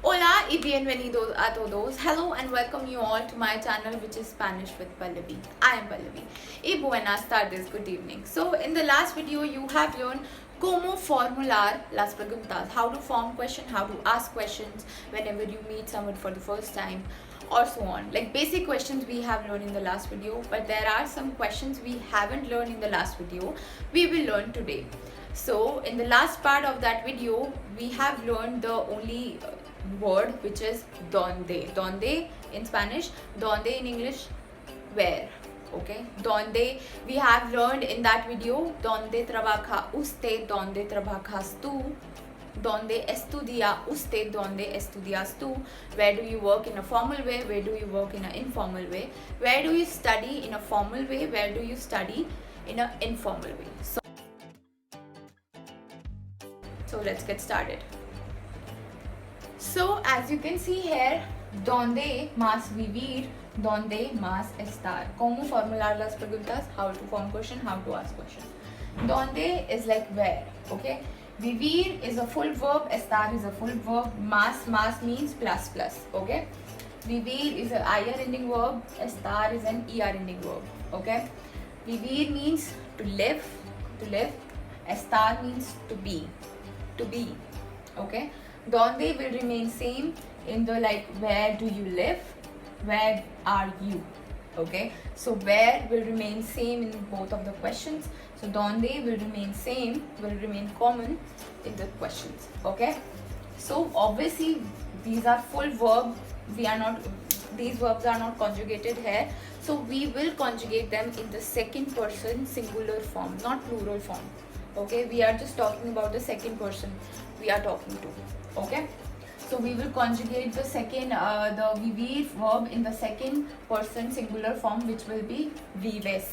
Hola y bienvenidos a todos. Hello and welcome you all to my channel, which is Spanish with Pallavi. I am Pallavi. Y buenas tardes, good evening. So in the last video you have learned cómo formular las preguntas, how to form question, how to ask questions whenever you meet someone for the first time, or so on. Like basic questions we have learned in the last video, but there are some questions we haven't learned in the last video we will learn today. So in the last part of that video we have learned the only word, which is donde. Donde in Spanish, donde in English, where. Okay, donde we have learned in that video, donde trabaja usted, donde trabajas tú, donde estudia usted, donde estudias tú, where do you work in a formal way, where do you work in an informal way, where do you study in a formal way, where do you study in an informal way. So let's get started. So as you can see here, donde más vivir, donde más estar. Cómo formular las preguntas, how to form question, how to ask question. Donde is like where, okay? Vivir is a full verb, estar is a full verb, más means plus, okay? Vivir is an IR ending verb, estar is an ER ending verb, okay? Vivir means to live, estar means to be, okay? Donde will remain same in the like where do you live, where are you, okay? So where will remain same in both of the questions. So donde will remain same, will remain common in the questions, okay? So obviously these are full verb, these verbs are not conjugated here, so we will conjugate them in the second person singular form, not plural form, okay? We are just talking about the second person we are talking to, okay? So we will conjugate the second the vivir verb in the second person singular form, which will be vives,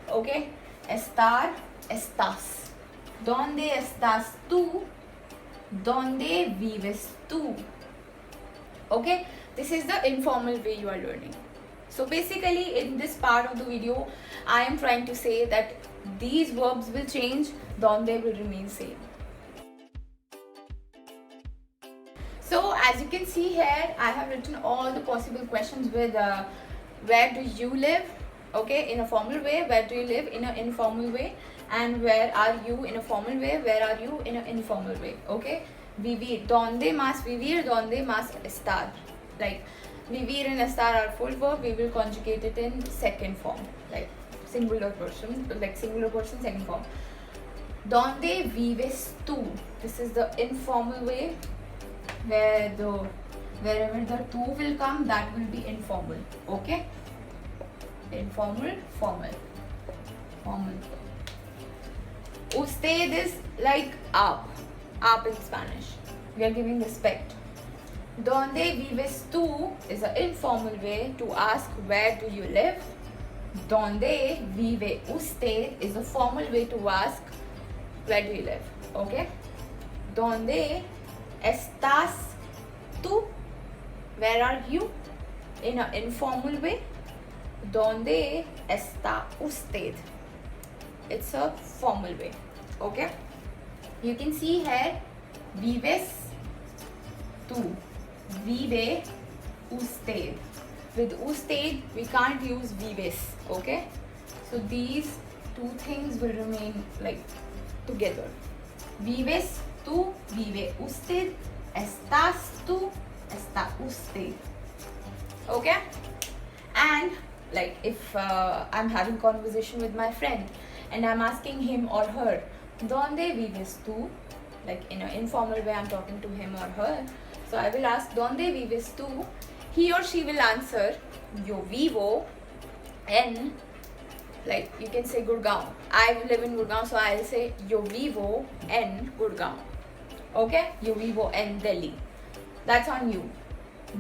okay? Estar, estás. ¿Dónde estás tú? ¿Dónde vives tú? Okay, this is the informal way you are learning. So basically in this part of the video I am trying to say that these verbs will change, donde will remain same. So as you can see here, I have written all the possible questions with where do you live, okay, in a formal way, where do you live in an informal way, and where are you in a formal way, where are you in an informal way, okay? Vivir, donde más vivir, donde más estar. Like vivir and estar are full verb, we will conjugate it in second form, like singular person, second form. Donde vives tú, this is the informal way, wherever the tu will come, that will be informal, okay? Informal, formal. Usted is like आप in Spanish. We are giving respect. Donde vives tú is an informal way to ask where do you live. Donde vive usted is a formal way to ask where do you live, okay? Donde estás tú, where are you, in an informal way. Donde está usted, it's a formal way, okay? You can see here, vives tú, vive usted. With usted we can't use vives, okay? So these two things will remain like together. Vives tú, vive usted, estás tú, está usted, okay? And like if I'm having conversation with my friend and I'm asking him or her, donde vives tú, like in an informal way I'm talking to him or her, so I will ask donde vives tú, he or she will answer yo vivo en, like you can say Gurgaon, I live in Gurgaon, so I'll say yo vivo en Gurgaon, okay? Yo vivo en Delhi, that's on you.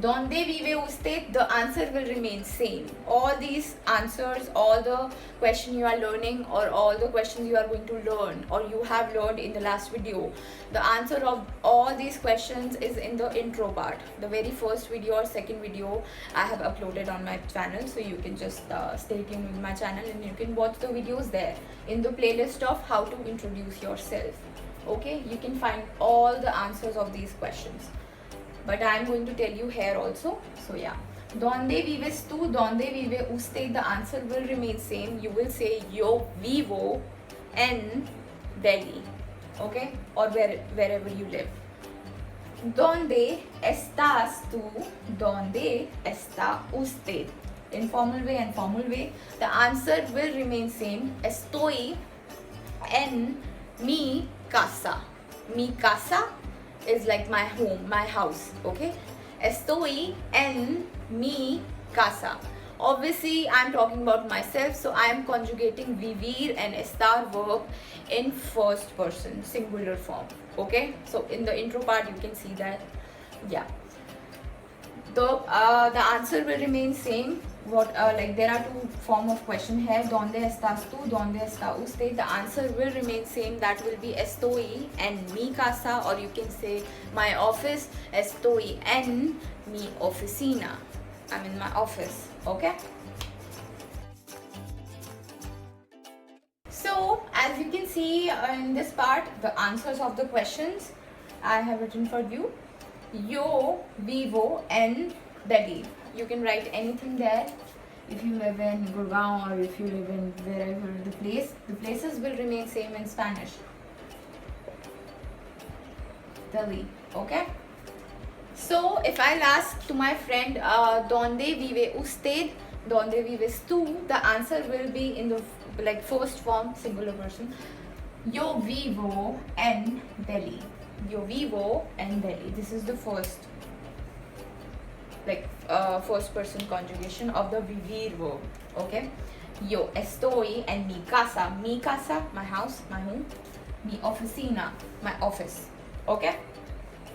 Donde vive usted, the answer will remain same. All these answers, all the question you are learning, or all the questions you are going to learn, or you have learned in the last video, the answer of all these questions is in the intro part, the very first video or second video I have uploaded on my channel. So you can just stay tuned with my channel and you can watch the videos there in the playlist of how to introduce yourself, okay? You can find all the answers of these questions. but I am going to tell you here also. So yeah, donde vives tú, donde vive usted, the answer will remain same. You will say yo vivo en Delhi, okay, or wherever you live. ¿Dónde estás tú? ¿Dónde está usted? Informal way and formal way. The answer will remain same. Estoy en mi casa. Mi casa is like my home, my house. Okay. Estoy en mi casa. Obviously, I'm talking about myself, so I am conjugating vivir and estar verb in first person, singular form. Okay, so in the intro part, you can see that. Yeah, the answer will remain same. What like there are two form of question here. ¿Dónde estás tú? ¿Dónde está usted? The answer will remain same. That will be estoy en mi casa, or you can say my office. Estoy en mi oficina. I'm in my office. Okay. So as you can see in this part, the answers of the questions I have written for you. Yo vivo en Delhi. You can write anything there. If you live in Gurgaon or if you live in wherever the places will remain same in Spanish. Delhi. Okay. So if I'll ask to my friend, ¿Dónde vive usted? ¿Dónde vives tú? The answer will be in the like first form, singular person. Yo vivo en Delhi. Yo vivo en Delhi. This is the first, like first person conjugation of the vivir verb. Okay. Yo estoy en mi casa. Mi casa, my house, my home. Mi oficina, my office. Okay.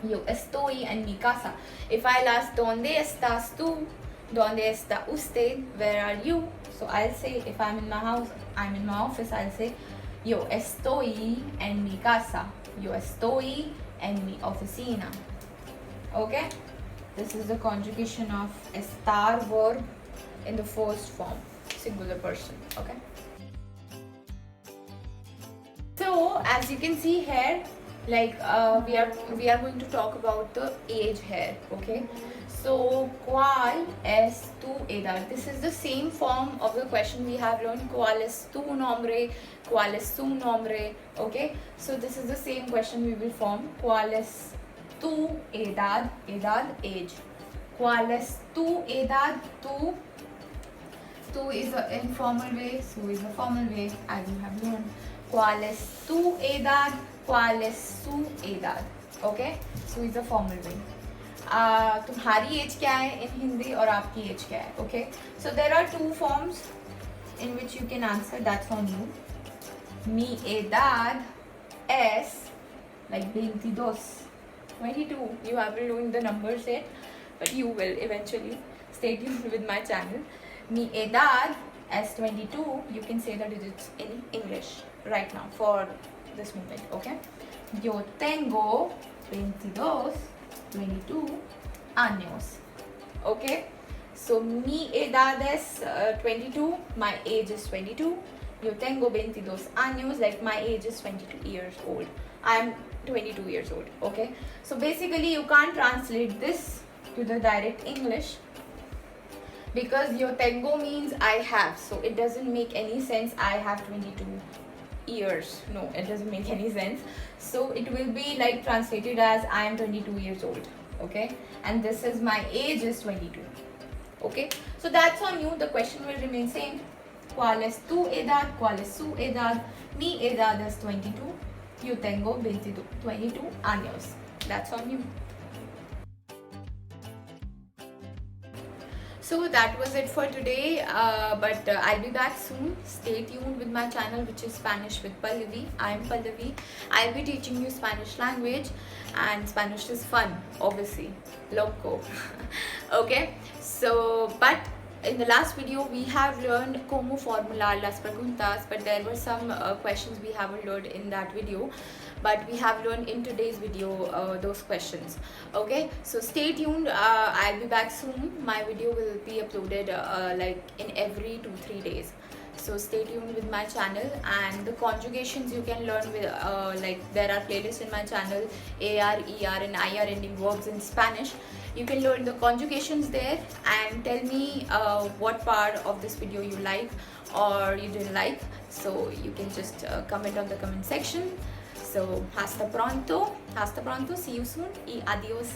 Yo estoy en mi casa. If I'll ask, ¿Dónde estás tú? ¿Dónde está usted? Where are you? So I'll say, if I'm in my house, I'm in my office, I'll say, yo estoy en mi casa. Yo estoy en mi oficina. Okay? This is the conjugation of estar verb in the first form, singular person. Okay? So, as you can see here, like we are going to talk about the age here. Okay, so ¿cuál es tu edad? This is the same form of the question we have learned. ¿Cuál es tu nombre? ¿Cuál es su nombre? Okay, so this is the same question we will form. ¿Cuál es tu edad? Edad, age. ¿Cuál es tu edad? Tu is the informal way, su is the formal way, as you have learned. ¿Cuál es tu edad? ¿Cuál es su edad? Okay, so is a formal way. तुम्हारी as क्या है in Hindi और आपकी as क्या है? Okay, so there are two forms in which you can answer. That's on you. Mi edad es like 22. 22. You haven't learned the numbers yet, but you will eventually. Stay tuned with my channel. Mi edad es 22. You can say the digits in English right now for this moment. Okay, yo tengo 22 años. Okay, so mi edad es 22. My age is 22. Yo tengo 22 años, like my age is 22 years old. I am 22 years old. Okay, so basically you can't translate this to the direct English because yo tengo means I have, so it doesn't make any sense. I have 22 years. No, it doesn't make any sense. So it will be like translated as I am 22 years old. Okay, and this is my age is 22. Okay, so that's on you. The question will remain same. ¿Cuál es tu edad? ¿Cuál es su edad? Mi edad es 22. Yo tengo 22 años. That's on you. So that was it for today, but I'll be back soon. Stay tuned with my channel, which is Spanish with Pallavi. I'm Pallavi. I'll be teaching you Spanish language, and Spanish is fun, obviously. Loco. Okay, so but in the last video we have learned como formular las preguntas, but there were some questions we haven't learned in that video, but we have learned in today's video those questions. Okay, so stay tuned. I'll be back soon. My video will be uploaded like in every 2-3 days. So stay tuned with my channel, and the conjugations you can learn with like there are playlists in my channel, AR, ER and IR ending verbs in Spanish. You can learn the conjugations there, and tell me what part of this video you like or you didn't like. So you can just comment on the comment section. So hasta pronto, see you soon y adios.